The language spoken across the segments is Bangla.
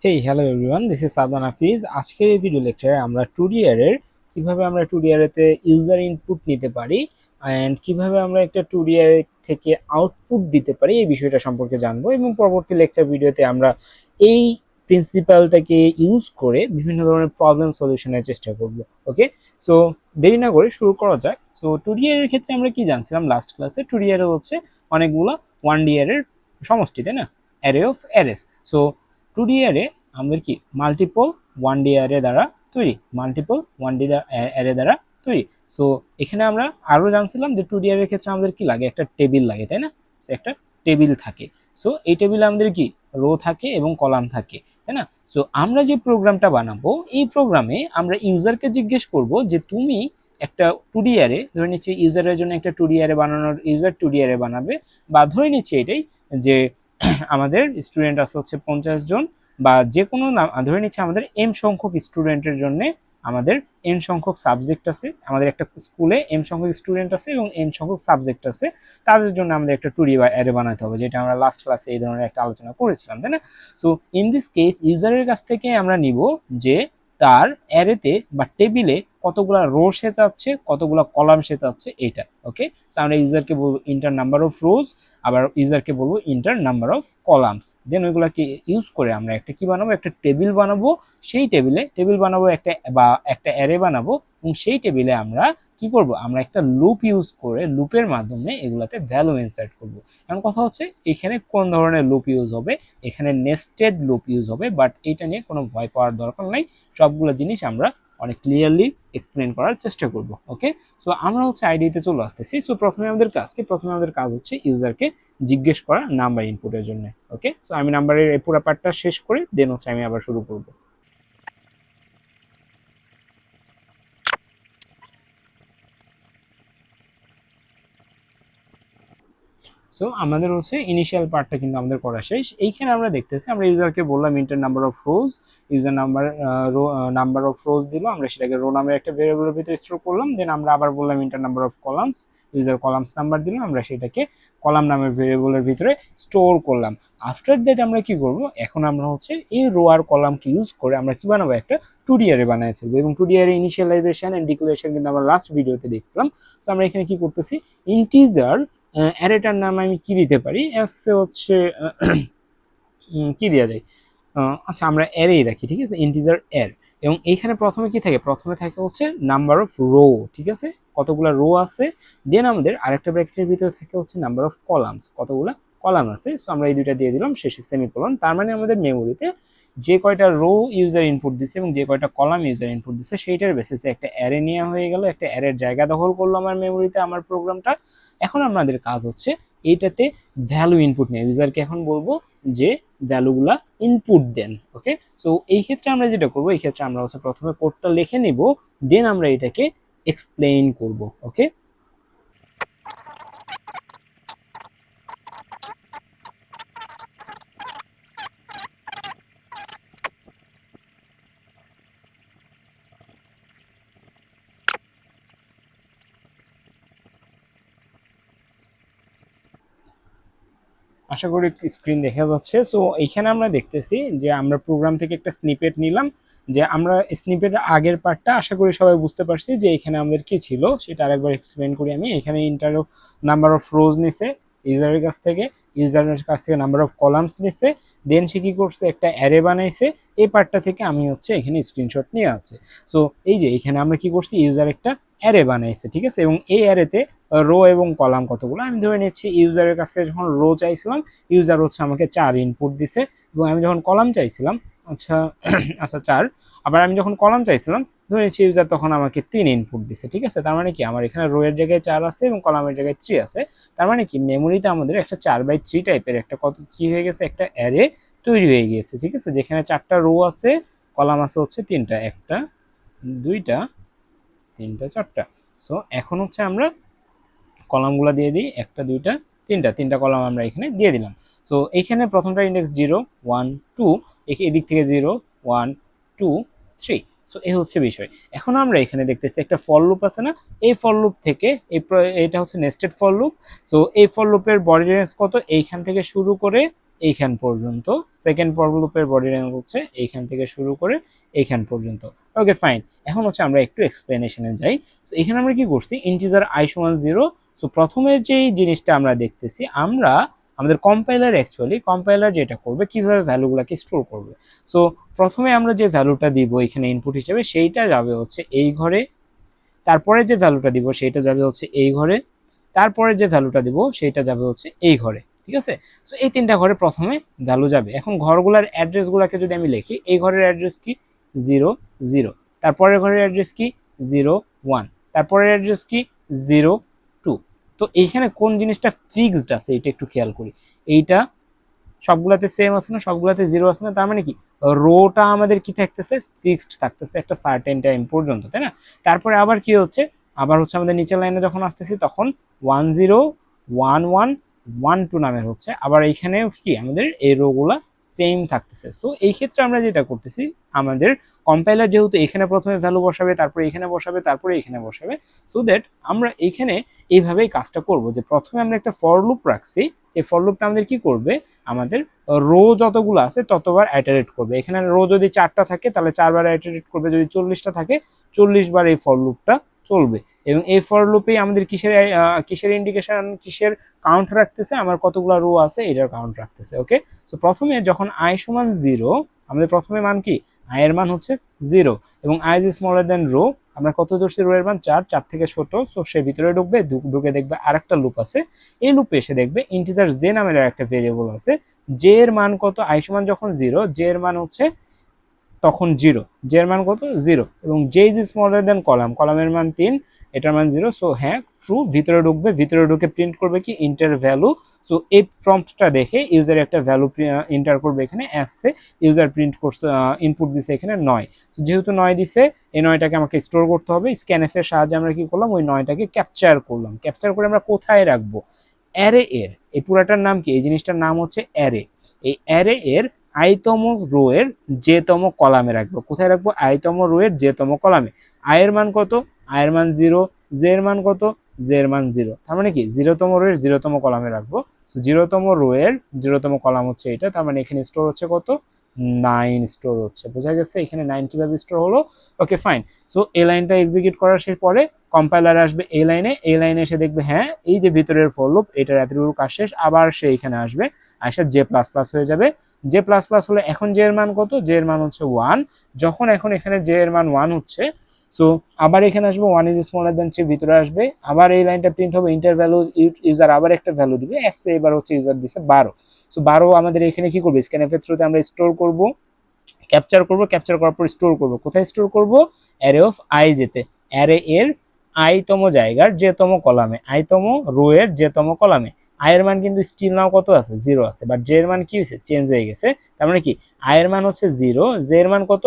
Hey hello everyone, this is Sadman Hafiz. আজকের এই ভিডিও লেকচারে আমরা 2D অ্যারের কিভাবে আমরা 2D অ্যারেতে ইউজার ইনপুট নিতে পারি অ্যান্ড কিভাবে আমরা একটা 2D অ্যারে থেকে আউটপুট দিতে পারি এই বিষয়টা সম্পর্কে জানবো, এবং পরবর্তী লেকচার ভিডিওতে আমরা এই প্রিন্সিপালটাকে ইউজ করে বিভিন্ন ধরনের প্রবলেম সলিউশনের চেষ্টা করব। ওকে, সো দেরি না করে শুরু করা যাক। সো 2D অ্যারের ক্ষেত্রে আমরা কি জানছিলাম লাস্ট ক্লাসে? 2D অ্যারে হচ্ছে অনেকগুলো 1D অ্যারের সমষ্টি, তাই না? Array of arrays. So 2D array আমাদের কি মাল্টিপল 1D অ্যারে দ্বারা তৈরি, মাল্টিপল 1D অ্যারে দ্বারা তৈরি। সো এখানে আমরা আরো জানছিলাম যে 2D অ্যারের ক্ষেত্রে আমাদের কি লাগে, একটা টেবিল লাগে, তাই না? সো একটা টেবিল থাকে। সো এই টেবিলে আমাদের কি রো থাকে এবং কলাম থাকে, তাই না? সো আমরা যে প্রোগ্রামটা বানাবো, এই প্রোগ্রামে আমরা ইউজারকে জিজ্ঞেস করব যে তুমি একটা 2D অ্যারে, ধরে নিচ্ছি ইউজারের জন্য একটা 2D অ্যারে বানানোর, ইউজার 2D অ্যারে বানাবে, বা ধরে নিচ্ছি এটাই যে আমাদের স্টুডেন্ট আছে হচ্ছে 50 জন, বা যে কোনো নাম ধরে নিচ্ছে আমাদের এম সংখ্যক স্টুডেন্টের জন্য আমাদের এন সংখ্যক সাবজেক্ট আছে, আমাদের একটা স্কুলে এম সংখ্যক স্টুডেন্ট আছে এবং এন সংখ্যক সাবজেক্ট আছে, তাদের জন্য আমাদের একটা 2D অ্যারে বানাতে হবে, যেটা আমরা লাস্ট ক্লাসে এই ধরনের একটা আলোচনা করেছিলাম, তাই না? সো ইন দিস কেস ইউজারের কাছ থেকে আমরা নিব যে তার অ্যারেতে বা টেবিলে কতগুলা রো সে চাচ্ছে, কতগুলা কলাম সে চাচ্ছে, এইটা। ওকে, সো আমরা ইউজারকে বলবো ইন্টার নাম্বার অফ রোজ, আবার ইউজারকে বলবো enter number of columns. Then ওইগুলাকে ইউজ করে আমরা একটা কি বানাবো, একটা টেবিল বানাবো। সেই টেবিল বানাবো একটা, বা একটা অ্যারে বানাবো, এবং সেই টেবিলে আমরা কি করব, আমরা একটা লুপ ইউজ করে লুপের মাধ্যমে এগুলাতে ভ্যালু ইনসার্ট করব। এখন কথা হচ্ছে এখানে কোন ধরনের লুপ ইউজ হবে, এখানে নেস্টেড লুপ ইউজ হবে, বাট এটা নিয়ে কোনো ভয় পাওয়ার দরকার নাই, সবগুলো জিনিস আমরা অনেক ক্লিয়ারলি এক্সপ্লেন করার চেষ্টা করব। ওকে, সো আমরা হচ্ছে আইডিতে চলে আসতেছি। সো প্রথমে আমাদের কাজ হচ্ছে ইউজারকে জিজ্ঞেস করা নাম্বার ইনপুটের জন্য। ওকে, সো আমি নাম্বারের এই পুরো পার্টটা শেষ করে দেন হচ্ছে আমি আবার শুরু করব। সো আমাদের হচ্ছে ইনিশিয়াল পার্টটা কিন্তু আমাদের করা শেষ। এইখানে আমরা দেখতেছি আমরা ইউজারকে বললাম enter number of rows, user number of rows দিল, আমরা সেটাকে রো নামের একটা ভেরিয়েবলের ভিতরে স্টোর করলাম। দেন আমরা আবার বললাম enter number of columns, user columns number দিলাম, আমরা সেটাকে কলাম নামের ভেরিয়েবলের ভিতরে স্টোর করলাম। আফটার দ্যাট আমরা কি করব, এখন আমরা হচ্ছে এই রো আর কলামকে ইউজ করে আমরা কি বানাবো, একটা 2D অ্যারে বানিয়ে ফেলবো। এবং 2D array initialization and declaration কিন্তু আমরা লাস্ট ভিডিওতে দেখছিলাম। সো আমরা এখানে কি করতেছি, ইন্টিজার অ্যারেটার নাম আমি কি দিতে পারি, হচ্ছে কি দেওয়া যায়, আচ্ছা আমরা অ্যারেই রাখি, ঠিক আছে, ইন্টিজার অ্যার। এবং এইখানে প্রথমে কি থাকে, প্রথমে থাকে হচ্ছে নাম্বার অফ রো, ঠিক আছে, কতগুলো রো আছে। দেন আমাদের আরেকটা ব্র্যাকেটের ভিতরে থাকে হচ্ছে নাম্বার অফ কলামস, কতগুলো কলাম আছে। সো আমরা এই দুইটা দিয়ে দিলাম, শেষে সেমিকোলন। তার মানে আমাদের মেমোরিতে যে কয়টা রো ইউজার ইনপুট দিচ্ছে এবং যে কয়টা কলাম ইউজার ইনপুট দিচ্ছে সেইটার বেসিসে একটা অ্যারে নেওয়া হয়ে গেল, একটা অ্যারের জায়গা দখল করলো আমার মেমোরিতে আমার প্রোগ্রামটা। এখন আমাদের কাজ হচ্ছে এইটাতে ভ্যালু ইনপুট নিয়ে ইউজারকে এখন বলবো যে ভ্যালুগুলা ইনপুট দেন। ওকে, সো এই ক্ষেত্রে আমরা যেটা করবো, এই ক্ষেত্রে আমরা হচ্ছে প্রথমে কোডটা লিখে নিব, দেন আমরা এটাকে এক্সপ্লেইন করব। ওকে, আশা করি স্ক্রিন দেখা যাচ্ছে। সো এইখানে আমরা দেখতেছি যে আমরা প্রোগ্রাম থেকে একটা স্নিপেট নিলাম, যে আমরা স্নিপেটের আগের পার্টটা আশা করি সবাই বুঝতে পারছি যে এখানে আমাদের কি ছিল, সেটা আরেকবার এক্সপ্লেন করি আমি। এখানে ইন্টার নাম্বার অফ রোজ নিছে ইউজারের কাছ থেকে, নাম্বার অফ কলামস নিছে, দেন সে কি করছে, একটা অ্যারে বানাইছে। এই পার্টটা থেকে আমি হচ্ছে এখানে স্ক্রিনশট নিয়ে আছে। সো এই যে এখানে আমরা কি করছি, ইউজার একটা অ্যারে বানাইছে, ঠিক আছে, এবং এই অ্যারেতে রো এবং কলাম কতগুলো আমি ধরে নিচ্ছি। ইউজারের কাছ থেকে যখন রো চাইছিলাম, ইউজার হচ্ছে আমাকে 4 ইনপুট দিছে, এবং আমি যখন কলাম চাইছিলাম, আচ্ছা আচ্ছা 4, আবার আমি যখন কলাম চাইছিলাম ধরে নিচ্ছি ইউজার তখন আমাকে 3 ইনপুট দিছে, ঠিক আছে। তার মানে কি আমার এখানে রো এর জায়গায় 4 আছে এবং কলামের জায়গায় 3 আছে। তার মানে কি মেমোরিতে আমাদের একটা 4/3 টাইপের একটা কত কি হয়ে গেছে, একটা অ্যারে তৈরি হয়ে গিয়েছে, ঠিক আছে, যেখানে 4টা রো আছে, কলাম আছে হচ্ছে 3টা, 1টা 2টা 3টা 4টা। সো এখন হচ্ছে আমরা কলামগুলো দিয়ে দিই, 1টা 2টা 3টা কলাম আমরা এখানে দিয়ে দিলাম। সো এখানে প্রথমটা ইন্ডেক্স 0 1 2, এদিক থেকে 0 1 2 3। সো এই হচ্ছে বিষয়। এখন আমরা এখানে দেখতেছি একটা ফর লুপ আছে না, এই ফর লুপ থেকে এটা হচ্ছে নেস্টেড ফর লুপ। সো এই ফর লুপের বডি রেঞ্জ কত, এইখান থেকে শুরু করে এইখান পর্যন্ত, সেকেন্ড ফর লুপের বডি লেন্থ হচ্ছে এইখান থেকে শুরু করে এইখান পর্যন্ত। ওকে ফাইন, এখন হচ্ছে আমরা একটু এক্সপ্লেনেশনে যাই। সো এখানে আমরা কি করছি, ইন্টিজার i সমান 0। সো প্রথমের যেই জিনিসটা আমরা দেখতেছি, আমরা আমাদের কম্পাইলার যেটা করবে কিভাবে ভ্যালুগুলোকে স্টোর করবে। সো প্রথমে আমরা যে ভ্যালুটা দিব এখানে ইনপুট হিসেবে সেইটা যাবে হচ্ছে এই ঘরে, তারপরে যে ভ্যালুটা দিব সেইটা যাবে হচ্ছে এই ঘরে, তারপরে যে ভ্যালুটা দিব সেইটা যাবে হচ্ছে এই ঘরে, ঠিক আছে। সো এই তিনটা ঘরে প্রথমে ভ্যালু যাবে। এখন ঘরগুলোর অ্যাড্রেসগুলোকে যদি আমি লিখি, এই ঘরের অ্যাড্রেস কি 0 0, তারপরের ঘরের অ্যাড্রেস কি 0 1, তারপরের অ্যাড্রেস কি 0 2। তো এইখানে কোন জিনিসটা ফিক্সড আছে এটা একটু খেয়াল করি, এইটা সবগুলাতে সেম আছে না, সবগুলাতে 0 আছে না, তার মানে কি রোটা আমাদের কি থাকতেছে, ফিক্সড থাকতেছে একটা সার্টেন টাইম পর্যন্ত, তাই না। তারপরে আবার কি হচ্ছে, আবার হচ্ছে আমাদের নিচের লাইনে যখন আসতেছি তখন 1 0 1 1 1 2 নামের হচ্ছে, আবার এইখানে কি আমাদের এই রোগুলা সেম থাকতেছে। সো এই ক্ষেত্রে আমরা যেটা করতেছি, আমাদের কম্পাইলার যেহেতু এখানে প্রথমে ভ্যালু বসাবে, তারপরে এখানে বসাবে, তারপরে এখানে বসাবে, সো দ্যাট আমরা এইখানে এইভাবেই কাজটা করব যে প্রথমে আমরা একটা ফর লুপ রাখছি, এই ফর লুপটা আমাদের কি করবে, আমাদের রো যতগুলো আছে ততবার আইটারেট করবে। এখানে রো যদি 4টা থাকে তাহলে 4বার আইটারেট করবে, যদি 40টা থাকে 40 বার এই ফর লুপটা চলবে। এবং এই ফর লুপেই আমাদের কিসের ইন্ডিকেশন, কিসের কাউন্ট রাখতেছে, আমার কতগুলো রো আছে এটার কাউন্ট রাখতেছে। ওকে, সো প্রথমে যখন i সমান 0, আমাদের প্রথমে মান কি, i এর মান হচ্ছে 0 এবং i is smaller than row, আমরা কত ধরছি, রো এর মান 4, 4 থেকে ছোট। সো সে ভিতরে ঢুকবে, ঢুকে দেখবে আরেকটা লুপ আছে, এই লুপে এসে দেখবে ইন্টিজার জে নামের একটা ভেরিয়েবল আছে, জে এর মান কত, i সমান যখন 0, জে এর মান হচ্ছে তখন 0, জে এর মান কত 0 এবং জে ইজ স্মলার দেন কলামের মান 3, এটার মান 0। সো হ্যাঁ ট্রু, ভিতরে ঢুকবে, ভিতরে ঢুকে প্রিন্ট করবে কি, ইন্টার ভ্যালু। সো এই প্রম্পটটা দেখে ইউজার একটা ভ্যালু এন্টার করবে, এখানে আসছে ইউজার প্রিন্ট করছে, ইনপুট দিছে এখানে 9। সো যেহেতু 9 দিছে, এই 9টাকে আমাকে স্টোর করতে হবে, স্ক্যানএফ এর সাহায্যে আমরা কি করলাম, ওই 9টাকে ক্যাপচার করলাম। ক্যাপচার করে আমরা কোথায় রাখবো, অ্যারে এর, এই পুরাটার নাম কি, এই জিনিসটার নাম হচ্ছে অ্যারে। এই অ্যারে এর আইতম রো এর জেতম কলামে রাখবো। কোথায় রাখবো, আইতম রো এর জেতম কলামে। আই এর মান কত, আই এর মান 0, জে এর মান কত, জে এর মান 0, তার মানে কি 0তম রো এর 0তম কলামে রাখবো। সো 0তম রো এর 0তম কলাম হচ্ছে এটা, তার মানে এখানে স্টোর হচ্ছে কত, 9 স্টোর হচ্ছে। বোঝা গেছে এখানে 9 কিভাবে স্টোর হলো। ওকে ফাইন, সো এই লাইনটা এক্সিকিউট করার শেষ পরে কম্পাইলার আসবে এই লাইনে এসে দেখবে হ্যাঁ এই যে ভিতরের ফর লুপ এটার এতটুকু কাজ শেষ, আবার সে এখানে আসবে, আসে জে প্লাস প্লাস হয়ে যাবে। জে প্লাস প্লাস হলে এখন জে এর মান কত, জে এর মান হচ্ছে 1, যখন এখন এখানে জে এর মান 1 হচ্ছে, সো আবার এখানে আসবে 1 ইজ স্মলার দেন 3, ভিতরে আসবে, আবার এই লাইনটা প্রিন্ট হবে, ইন্টার ভ্যালু, ইউজার আবার একটা ভ্যালু দিবে, এসে এবার হচ্ছে ইউজার দিছে 12। সো 12 আমাদের এখানে কি করবে, স্ক্যানএফ এর থ্রুতে আমরা স্টোর করব, ক্যাপচার করার পর স্টোর করব। কোথায় স্টোর করব, অ্যারে অফ আই যেতে, অ্যারে এর আইতম জায়গার জেতম কলামে, আইতম রো এর জেতম কলামে। আই এর মান কিন্তু স্টিল নাও কত আছে, 0 আছে, বাট জে এর মান কি হয়েছে, চেঞ্জ হয়ে গেছে। তার মানে কি আই এর মান হচ্ছে 0, জে এর মান কত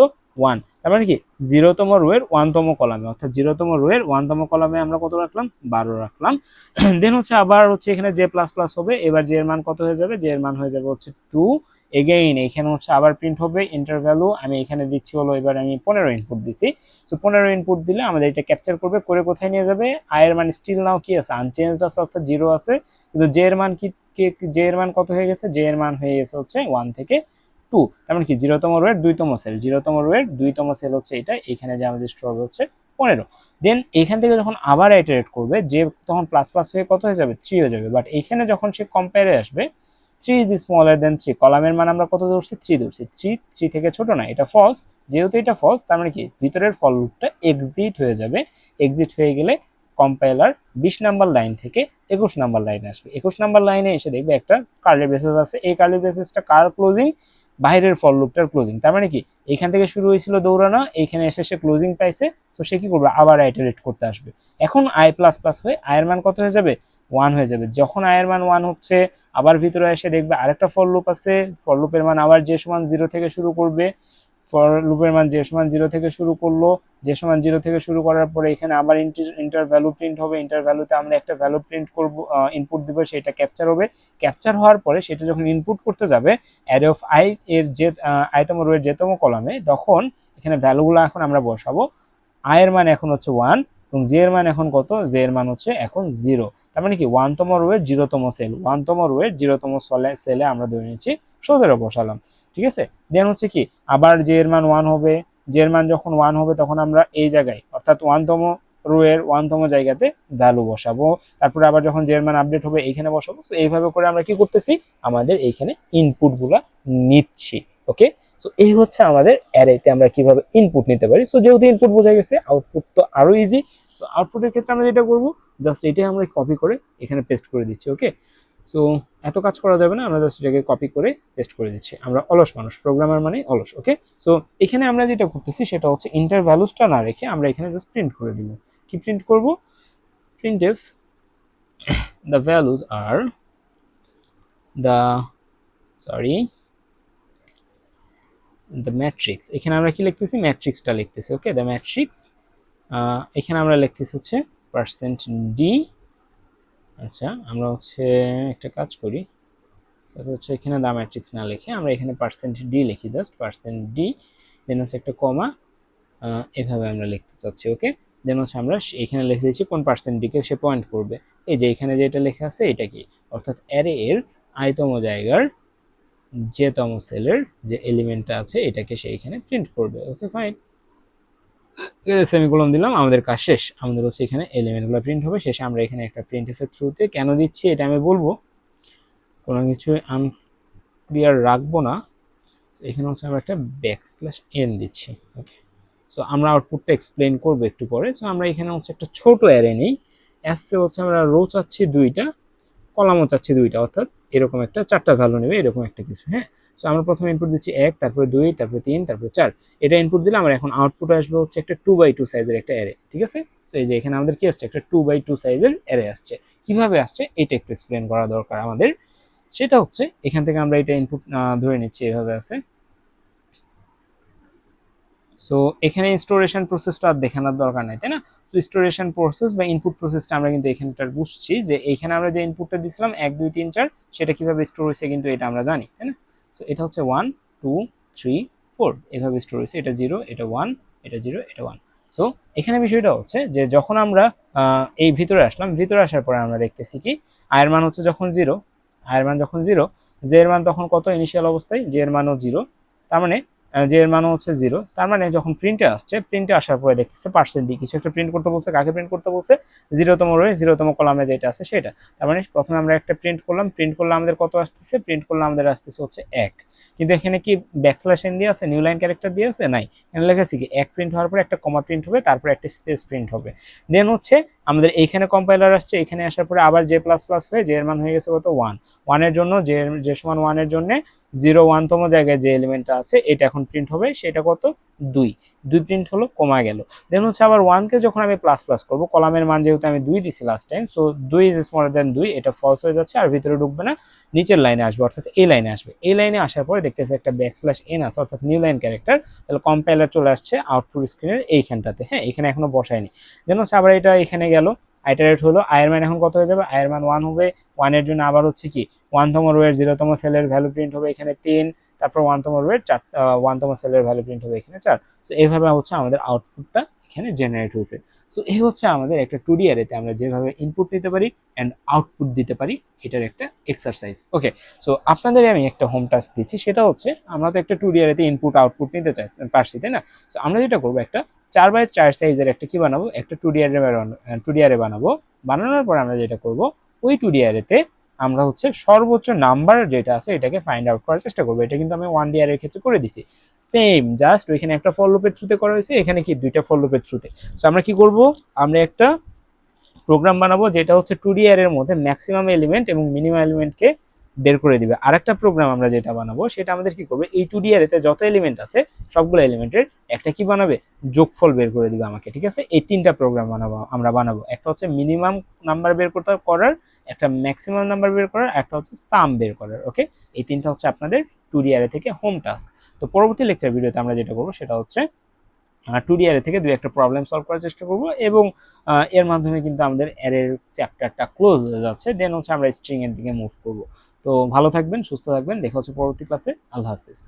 1, তার মানে কি 0তম রো এর 1তম কলামে, অর্থাৎ 0তম রো এর 1তম কলামে আমরা কত রাখলাম, 12 রাখলাম। দেন হচ্ছে আবার হচ্ছে এখানে জে প্লাস প্লাস হবে, এবার জে এর মান কত হয়ে যাবে, জে এর মান হয়ে যাবে হচ্ছে 2। এগেইন এখানে হচ্ছে আবার প্রিন্ট হবে ইন্টার ভ্যালু, আমি এখানে দিচ্ছি হলো, এবার আমি 15 ইনপুট দিছি। সো 15 ইনপুট দিলে আমাদের এটা ক্যাপচার করবে, করে কোথায় নিয়ে যাবে, আই এর মান স্টিল নাও কি আছে, আনচেঞ্জড আছে, অর্থাৎ 0 আছে, কিন্তু জে এর মান কি, জে এর মান কত হয়ে গেছে, জে এর মান হয়ে গেছে হচ্ছে 1 থেকে 2, তার মানে কি 0তম রো এর 2তম সেল, 0তম রো এর 2তম সেল হচ্ছে এটা, এখানে যে আমাদের স্টোর হচ্ছে 15। দেন এখান থেকে যখন আবার ইটারেট করবে, যে তখন প্লাস প্লাস হয়ে কত হয়ে যাবে, 3 হয়ে যাবে। বাট এখানে যখন সে কম্পেয়ারে আসবে 3 ইজ স্মলার দেন 3, কলামের মান আমরা কত ধরছি, 3 ধরছি, 3 থেকে ছোট না, এটা ফলস। যেহেতু এটা ফলস, তার মানে কি ভিতরের ফর লুপটা এক্সিট হয়ে যাবে। এক্সিট হয়ে গেলে কম্পাইলার 20 নাম্বার লাইন থেকে 21 নাম্বার লাইনে আসবে। 21 নাম্বার লাইনে এসে দেখবে একটা কার্লি ব্রেসেস আছে, এই কার্লি ব্রেসেসটা কার ক্লোজিং, বাইরের ফর লুপটার ক্লোজিং। তার মানে কি এখান থেকে শুরু হয়েছিল দৌড়ানো, এইখানে এসে সে ক্লোজিং পাইছে, তো সে কি করবে, আবার আইটারেট করতে আসবে। এখন আই প্লাস প্লাস হয়ে আয়ের মান কত হয়ে যাবে, 1 হয়ে যাবে। যখন আয়ের মান 1 হচ্ছে, আবার ভিতরে এসে দেখবে আরেকটা ফর লুপ আছে, ফর লুপের মান আবার যে সমান 0 থেকে শুরু করবে, ফর লুপের মান যে সমান 0 থেকে শুরু করলো, যে সমান 0 থেকে শুরু করার পরে এখানে আবার ইন্টার ভ্যালু প্রিন্ট হবে, ইন্টার ভ্যালুতে আমরা একটা ভ্যালু প্রিন্ট করব, ইনপুট দিব, সেটা ক্যাপচার হবে। ক্যাপচার হওয়ার পরে সেটা যখন ইনপুট করতে যাবে অ্যারে অফ আই এর যে আইতম রো এর যেতম কলামে, তখন এখানে ভ্যালুগুলো এখন আমরা বসাবো। আই এর মান এখন হচ্ছে 1, এবং জে এর মান এখন কত, জে এর মান হচ্ছে এখন 0। তার মানে কি 1তম রোয়ের 0তম সেল, 1তম রোয়ের 0তম সেলে আমরা ধরে নিচ্ছি 17 বসালাম, ঠিক আছে। দেন হচ্ছে কি আবার জে এর মান 1 হবে, জে এর মান যখন 1 হবে তখন আমরা এই জায়গায় অর্থাৎ 1তম রোয়ের 1তম জায়গাতে ভ্যালু বসাবো, তারপরে আবার যখন জে এর মান আপডেট হবে এইখানে বসাবো। তো এইভাবে করে আমরা কি করতেছি, আমাদের এইখানে ইনপুট গুলা নিচ্ছি। ওকে, সো এই হচ্ছে আমাদের অ্যারেতে আমরা কিভাবে ইনপুট নিতে পারি। সো যেহেতু ইনপুট বোঝা গেছে, আউটপুট তো আরো ইজি। সো আউটপুটের ক্ষেত্রে আমরা যেটা করব, জাস্ট এটাই আমরা কপি করে এখানে পেস্ট করে দিচ্ছি। ওকে, সো এত কাজ করা যাবে না, আমরা জাস্ট এটাকে কপি করে পেস্ট করে দিচ্ছি। আমরা অলস মানুষ, প্রোগ্রামার মানে অলস। ওকে, সো এখানে আমরা যেটা করতেছি সেটা হচ্ছে ইন্টার ভ্যালুসটা না রেখে আমরা এখানে জাস্ট প্রিন্ট করে দিব। কি প্রিন্ট করব, printf the values are the the matrix। এখানে আমরা কি লিখতেছি, ম্যাট্রিক্সটা লিখতেছি। ওকে, দ্য ম্যাট্রিক্স, এখানে আমরা লিখতেছি হচ্ছে %d। আচ্ছা, আমরা হচ্ছে একটা কাজ করি, সেটা হচ্ছে এখানে দ্য ম্যাট্রিক্স না লিখে আমরা এখানে %d লিখি, জাস্ট %d, দেন হচ্ছে একটা কমা, এভাবে আমরা লিখতে চাচ্ছি। ওকে, দেন হচ্ছে আমরা এখানে লিখে দিচ্ছি কোন %d-কে সে পয়েন্ট করবে। এই যে এখানে যেটা লেখা আছে এটা কি, অর্থাৎ অ্যারে এর i তম জায়গার j-তম সেলের যে এলিমেন্টটা আছে এটাকে সে এখানে প্রিন্ট করবে। ওকে ফাইন, সেমিকোলন দিলাম, আমাদের কাজ শেষ। আমাদের হচ্ছে এখানে এলিমেন্টগুলো প্রিন্ট হবে। শেষে আমরা এখানে একটা প্রিন্টএফ এর থ্রুতে কেন দিচ্ছি এটা আমি বলবো, কোনো কিছু আনক্লিয়ার রাখবো না। এখানে হচ্ছে আমরা একটা \n দিচ্ছি। ওকে, সো আমরা আউটপুটটা এক্সপ্লেইন করবো একটু পরে। সো আমরা এখানে হচ্ছে একটা ছোট অ্যারে নেই, এসে হচ্ছে আমরা রো চাচ্ছি 2টা, কলামও চাচ্ছি 2টা, অর্থাৎ এরকম একটা 4টা ভ্যালু নেবে, এরকম একটা কিছু। হ্যাঁ, সো আমরা প্রথমে ইনপুট দিচ্ছি 1, তারপরে 2, তারপরে 3, তারপরে 4। এটা ইনপুট দিলে আমার এখন আউটপুট আসবে হচ্ছে একটা 2x2 সাইজের একটা অ্যারে। ঠিক আছে, সো এই যে এখানে আমাদের কি আসছে, একটা 2x2 সাইজের অ্যারে আসছে। কিভাবে আসছে এটা একটু এক্সপ্লেন করা দরকার আমাদের। সেটা হচ্ছে এখান থেকে আমরা এটা ইনপুট ধরে নিচ্ছি, এভাবে আছে। সো এখানে স্টোরেশন প্রসেসটা আর দেখানোর দরকার নাই, তাই না। তো স্টোরেশন প্রসেস বা ইনপুট প্রসেসটা আমরা কিন্তু এখানটার বুঝছি, যে এখানে আমরা যে ইনপুটটা দিয়েছিলাম 1 2 3 4 সেটা কিভাবে স্টোর হয়েছে কিন্তু এটা আমরা জানি, তাই না। সো এটা হচ্ছে 1 2 3 4 এভাবে স্টোর হয়েছে, এটা 0, এটা 1, এটা 0, এটা 1। সো এখানে বিষয়টা হচ্ছে যে যখন আমরা এই ভিতরে আসলাম, ভিতরে আসার পরে আমরা দেখতেছি কি আয়ের মান হচ্ছে যখন 0, আয়ের মান যখন 0, জে এর মান তখন কত ইনিশিয়াল অবস্থায়, জে এর মানও 0, তার মানে যে এর মানও হচ্ছে 0। তার মানে যখন প্রিন্টে আসছে, প্রিন্টে আসার পরে দেখতেছে %d কিছু একটা প্রিন্ট করতে বলছে। কাকে প্রিন্ট করতে বলছে, 0তম রোয়ে 0তম কলামে যেটা আছে সেটা। তার মানে প্রথমে আমরা একটা প্রিন্ট করলাম, প্রিন্ট করলে আমাদের কত আসতেছে, প্রিন্ট করলে আমাদের আসতেছে হচ্ছে 1। কিন্তু এখানে কি \n দিয়ে আছে, নিউ লাইন ক্যারেক্টার দিয়ে আছে, নাই। এখানে লেখা আছে কি 1 প্রিন্ট হওয়ার পরে একটা কমা প্রিন্ট হবে, তারপরে একটা স্পেস প্রিন্ট হবে। দেন হচ্ছে আমাদের এইখানে কম্পাইলার আসছে, এখানে আসার পরে আবার j++ হয়ে যে এর মান হয়ে গেছে কত 1। 1 এর জন্য যে সমান 1 এর জন্য 0 1তম জায়গায় যে এলিমেন্টটা আছে এটা এখন প্রিন্ট হবে, সেটা কত 2, 2 প্রিন্ট হলো, কমা গেল। দেন হচ্ছে আবার 1 কে যখন আমি প্লাস করব, কলামের মান যেহেতু আমি 2 দিছি last time, so 2 is smaller than 2, এটা ফলস হয়ে যাচ্ছে আর ভিতরে ঢুকবে না, নিচের লাইনে আসবে, অর্থাৎ এই লাইনে আসবে। এই লাইনে আসার পরে দেখতেছে একটা \n আছে, অর্থাৎ নিউ লাইন ক্যারেক্টার। তাহলে কম্পাইলার চলে আসছে আউটপুট স্ক্রিনের এইখানটাতে। হ্যাঁ, এখানে এখনো বসায়নি। দেন হচ্ছে আবার এটা এখানে গেল, আইটারেট হলো, আয়ের মান এখন কত হয়ে যাবে, আয়ের মান 1 হবে। 1 এর জন্য আবার হচ্ছে কি 1তম রোয়ের 0তম সেলের ভ্যালু প্রিন্ট হবে এখানে 3, তারপর 1তম রোয়ের 1তম সেলের ভ্যালু প্রিন্ট হবে এখানে 4। সো এইভাবে হচ্ছে আমাদের আউটপুটটা এখানে জেনারেট হয়েছে। সো এই হচ্ছে আমাদের একটা 2D অ্যারেতে আমরা যেভাবে ইনপুট নিতে পারি এন্ড আউটপুট দিতে পারি, এটার একটা এক্সারসাইজ। ওকে, সো আপনাদের আমি একটা হোম টাস্ক দিচ্ছি, সেটা হচ্ছে আমরা তো একটা 2D অ্যারেতে ইনপুট আউটপুট নিতে পারছি, তাই না। সো আমরা যেটা করবো, একটা 4x4 সাইজের একটা কি বানাবো, একটা 2D অ্যারে বানাবো। বানানোর পর আমরা যেটা করব, ওই 2D অ্যারেতে আমরা হচ্ছে সর্বোচ্চ নাম্বার যেটা আছে এটাকে ফাইন্ড আউট করার চেষ্টা করবো। এটা কিন্তু আমি 1D অ্যারের ক্ষেত্রে করে দিছি সেম, জাস্ট ওইখানে একটা ফর লুপের থ্রুতে করা হয়েছে, এখানে কি 2টা ফর লুপের থ্রুতে। সো আমরা কি করব, আমরা একটা প্রোগ্রাম বানাবো যেটা হচ্ছে 2D অ্যারের মধ্যে ম্যাক্সিমাম এলিমেন্ট এবং মিনিমাম এলিমেন্টকে বের করে দিবে। আরেকটা প্রোগ্রাম আমরা যেটা বানাবো সেটা আমাদের কি করবে, এই 2D অ্যারেতে যত এলিমেন্ট আছে সবগুলো এলিমেন্টের একটা কি বানাবে, যোগফল বের করে দিবে আমাকে। ঠিক আছে, এই 3টা প্রোগ্রাম আমরা বানাবো। একটা হচ্ছে মিনিমাম নাম্বার বের করার, একটা ম্যাক্সিমাম নাম্বার বের করার, একটা হচ্ছে সাম বের করার। ওকে, এই 3টা হচ্ছে আপনাদের 2D অ্যারে থেকে হোম টাস্ক। তো পরবর্তী লেকচার ভিডিওতে আমরা যেটা করবো সেটা হচ্ছে 2D অ্যারে থেকে 2-একটা প্রবলেম সলভ করার চেষ্টা করব, এবং এর মাধ্যমে কিন্তু আমাদের অ্যারের চ্যাপ্টারটা ক্লোজ হয়ে যাচ্ছে। দেন হচ্ছে আমরা স্ট্রিং এর দিকে মুভ করব। তো ভালো থাকবেন, সুস্থ থাকবেন, দেখা হচ্ছে পরবর্তী ক্লাসে। আল্লাহ হাফিজ।